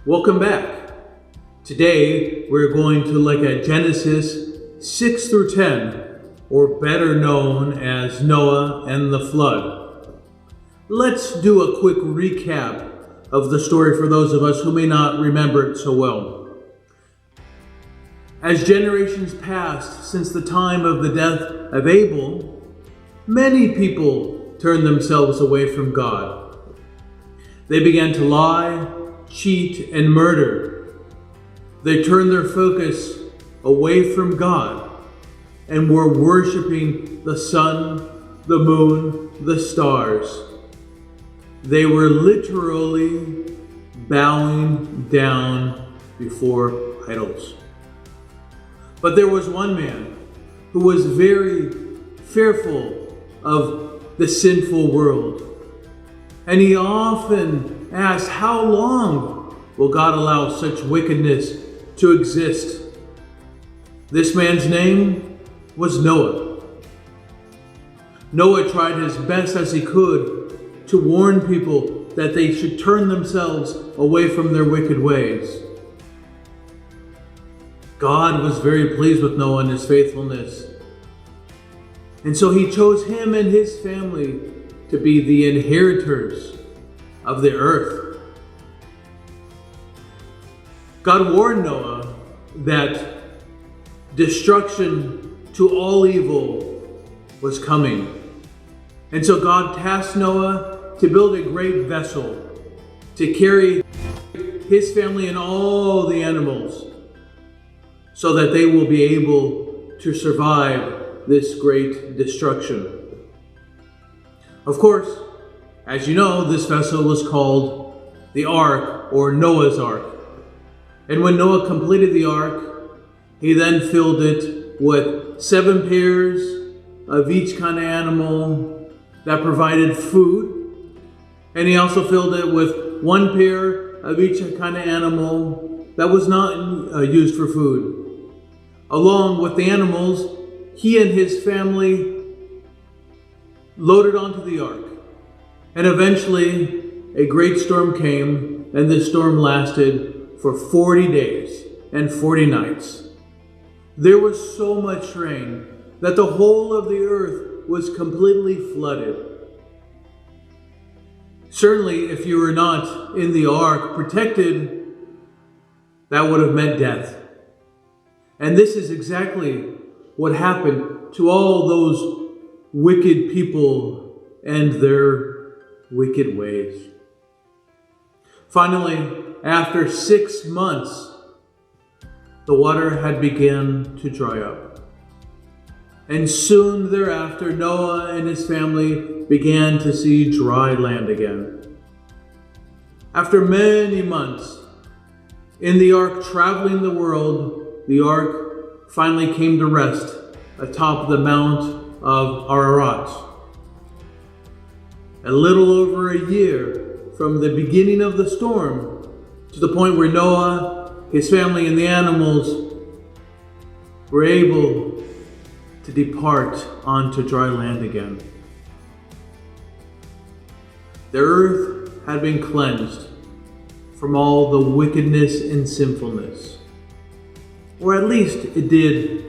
Welcome back. Today we're going to look at Genesis 6 through 10, or better known as Noah and the flood. Let's do a quick recap of the story for those of us who may not remember it so well. As generations passed since the time of the death of Abel, many people turned themselves away from God. They began to lie, cheat, and murder. They turned their focus away from God and were worshiping the sun, the moon, the stars. They were literally bowing down before idols. But there was one man who was very fearful of the sinful world. And he often asked, how long will God allow such wickedness to exist? This man's name was Noah. Noah tried his best as he could to warn people that they should turn themselves away from their wicked ways. God was very pleased with Noah and his faithfulness. And so he chose him and his family to be the inheritors of the earth. God warned Noah that destruction to all evil was coming. And so God tasked Noah to build a great vessel to carry his family and all the animals so that they will be able to survive this great destruction. Of course, as you know, this vessel was called the Ark, or Noah's Ark. And when Noah completed the ark, he then filled it with 7 pairs of each kind of animal that provided food. And he also filled it with 1 pair of each kind of animal that was not used for food. Along with the animals, he and his family loaded onto the ark. And eventually, a great storm came, and this storm lasted for 40 days and 40 nights. There was so much rain that the whole of the earth was completely flooded. Certainly, if you were not in the ark protected, that would have meant death. And this is exactly what happened to all those wicked people and their wicked ways. Finally, after 6 months, the water had begun to dry up. And soon thereafter, Noah and his family began to see dry land again. After many months in the ark traveling the world, the ark finally came to rest atop the Mount of Ararat. A little over a year from the beginning of the storm to the point where Noah, his family, and the animals were able to depart onto dry land again. The earth had been cleansed from all the wickedness and sinfulness, or at least it did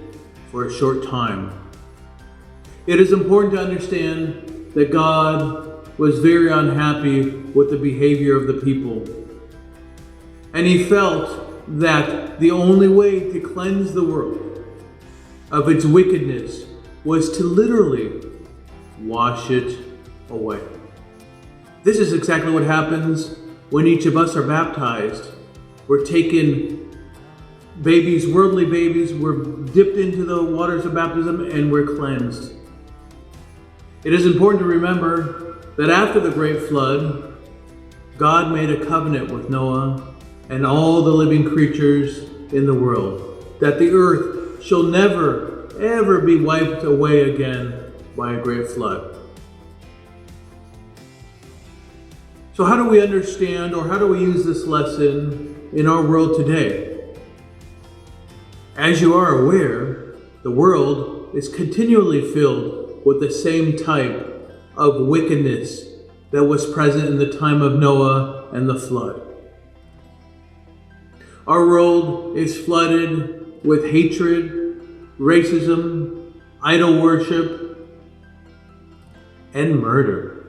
for a short time. It is important to understand that God was very unhappy with the behavior of the people. And he felt that the only way to cleanse the world of its wickedness was to literally wash it away. This is exactly what happens when each of us are baptized. We're taken babies, worldly babies, we're dipped into the waters of baptism and we're cleansed. It is important to remember that after the great flood, God made a covenant with Noah and all the living creatures in the world, that the earth shall never, ever be wiped away again by a great flood. So how do we understand, or how do we use this lesson in our world today? As you are aware, the world is continually filled with the same type of wickedness that was present in the time of Noah and the flood. Our world is flooded with hatred, racism, idol worship, and murder.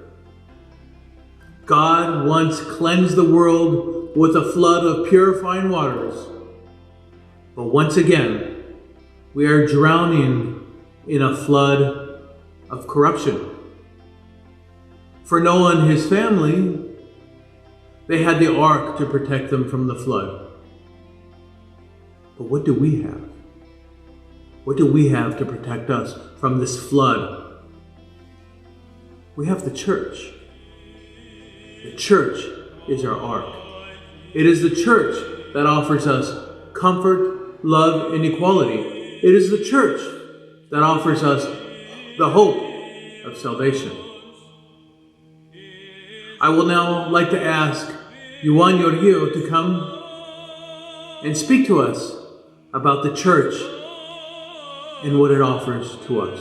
God once cleansed the world with a flood of purifying waters. But once again, we are drowning in a flood of corruption. For Noah and his family, they had the ark to protect them from the flood. But what do we have? What do we have to protect us from this flood? We have the church. The church is our ark. It is the church that offers us comfort, love, and equality. It is the church that offers us the hope of salvation. I will now like to ask Juan Yorgio to come and speak to us about the church and what it offers to us.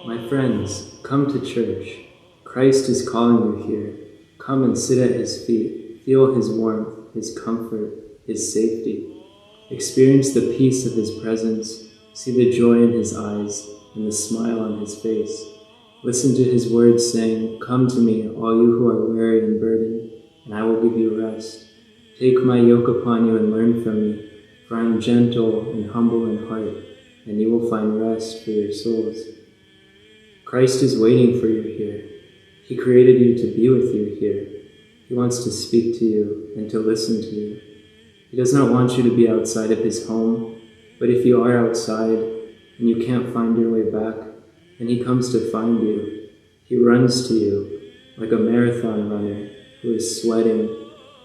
My friends, come to church. Christ is calling you here. Come and sit at his feet. Feel his warmth, his comfort, his safety. Experience the peace of his presence. See the joy in his eyes and the smile on his face. Listen to his words saying, "Come to me, all you who are weary and burdened, and I will give you rest. Take my yoke upon you and learn from me, for I am gentle and humble in heart, and you will find rest for your souls." Christ is waiting for you here. He created you to be with you here. He wants to speak to you and to listen to you. He does not want you to be outside of his home, but if you are outside and you can't find your way back, then he comes to find you. He runs to you like a marathon runner who is sweating,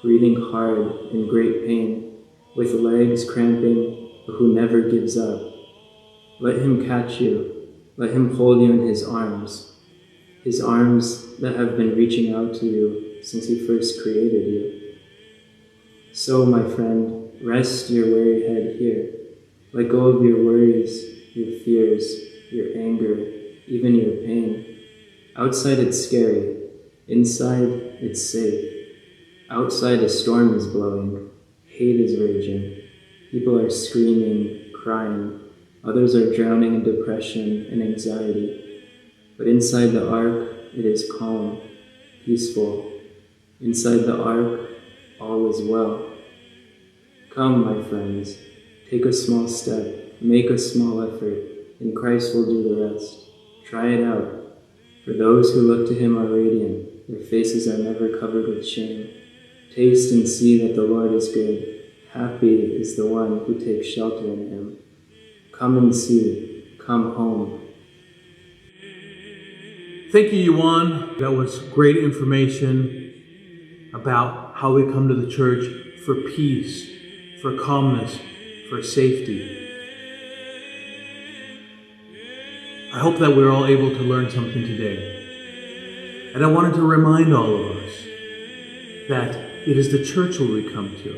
breathing hard in great pain, with legs cramping, but who never gives up. Let him catch you. Let him hold you in his arms that have been reaching out to you since he first created you. So, my friend, rest your weary head here. Let go of your worries, your fears, your anger, even your pain. Outside it's scary. Inside it's safe. Outside a storm is blowing. Hate is raging. People are screaming, crying. Others are drowning in depression and anxiety. But inside the ark, it is calm, peaceful. Inside the ark, all is well. Come, my friends, take a small step, make a small effort, and Christ will do the rest. Try it out. For those who look to him are radiant, their faces are never covered with shame. Taste and see that the Lord is good. Happy is the one who takes shelter in him. Come and see, come home. Thank you, Yuan. That was great information about how we come to the church for peace, for calmness, for safety. I hope that we're all able to learn something today. And I wanted to remind all of us that it is the church where we come to.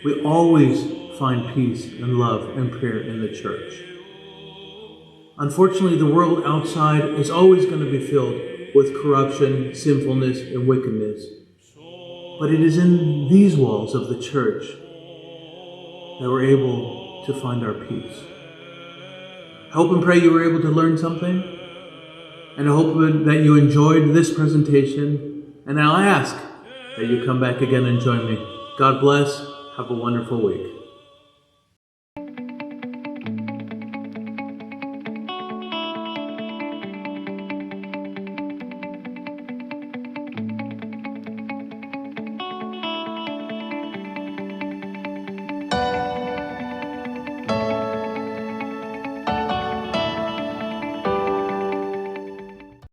We always find peace and love and prayer in the church. Unfortunately, the world outside is always going to be filled with corruption, sinfulness, and wickedness. But it is in these walls of the church that we're able to find our peace. I hope and pray you were able to learn something, and I hope that you enjoyed this presentation, and I'll ask that you come back again and join me. God bless. Have a wonderful week.